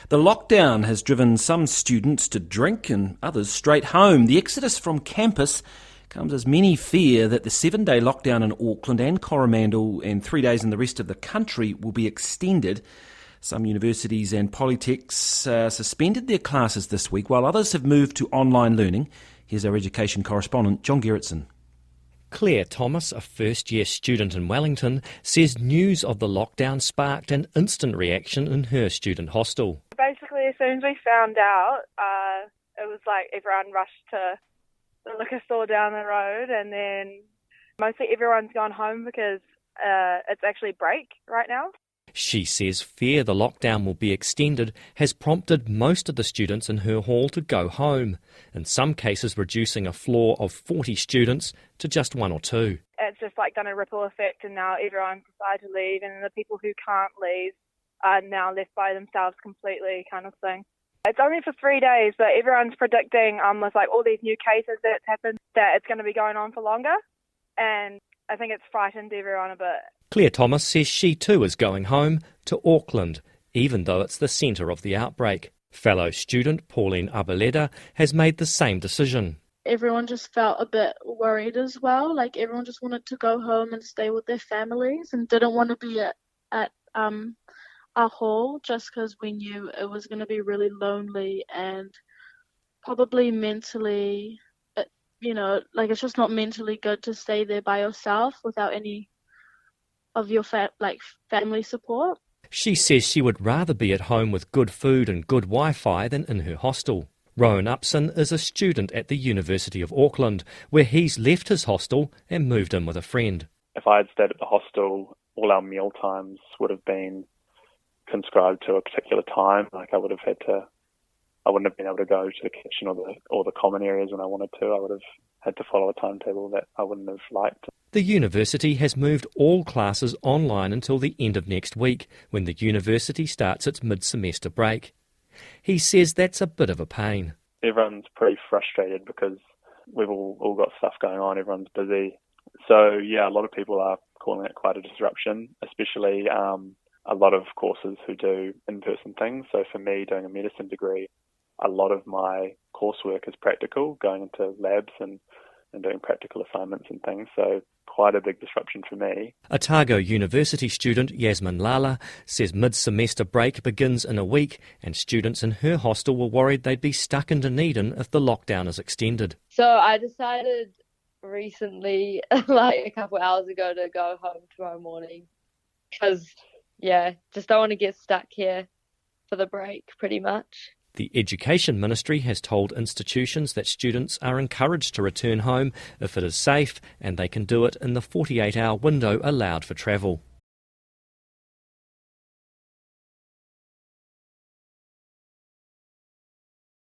The lockdown has driven some students to drink and others straight home. The exodus from campus comes as many fear that the 7-day lockdown in Auckland and Coromandel and 3 days in the rest of the country will be extended. Some universities and polytechs suspended their classes this week, while others have moved to online learning. Here's our education correspondent, John Gerritsen. Claire Thomas, a first-year student in Wellington, says news of the lockdown sparked an instant reaction in her student hostel. Basically, as soon as we found out, it was like everyone rushed to the liquor store down the road, and then mostly everyone's gone home because it's actually break right now. She says fear the lockdown will be extended has prompted most of the students in her hall to go home, in some cases reducing a floor of 40 students to just 1 or 2. It's just like done a ripple effect, and now everyone's decided to leave, and the people who can't leave are now left by themselves completely, kind of thing. It's only for 3 days, but everyone's predicting with like all these new cases that's happened that it's going to be going on for longer, and I think it's frightened everyone a bit. Claire Thomas says she too is going home to Auckland, even though it's the centre of the outbreak. Fellow student Pauline Abeleda has made the same decision. Everyone just felt a bit worried as well. Like everyone just wanted to go home and stay with their families and didn't want to be at our hall just because we knew it was going to be really lonely and probably mentally, it's just not mentally good to stay there by yourself without any of your family support. She says she would rather be at home with good food and good Wi-Fi than in her hostel. Rowan Upson is a student at the University of Auckland, where he's left his hostel and moved in with a friend. If I had stayed at the hostel, all our meal times would have been conscribed to a particular time. I wouldn't have been able to go to the kitchen or the common areas when I wanted to. I would have had to follow a timetable that I wouldn't have liked. The university has moved all classes online until the end of next week, when the university starts its mid-semester break. He says that's a bit of a pain. Everyone's pretty frustrated because we've all got stuff going on, everyone's busy. So yeah, a lot of people are calling it quite a disruption, especially a lot of courses who do in-person things. So for me, doing a medicine degree, a lot of my coursework is practical, going into labs and doing practical assignments and things. So quite a big disruption for me. Otago University student Yasmin Lala says mid-semester break begins in a week, and students in her hostel were worried they'd be stuck in Dunedin if the lockdown is extended. So I decided recently, a couple hours ago, to go home tomorrow morning because, just don't want to get stuck here for the break, pretty much. The Education Ministry has told institutions that students are encouraged to return home if it is safe, and they can do it in the 48-hour window allowed for travel.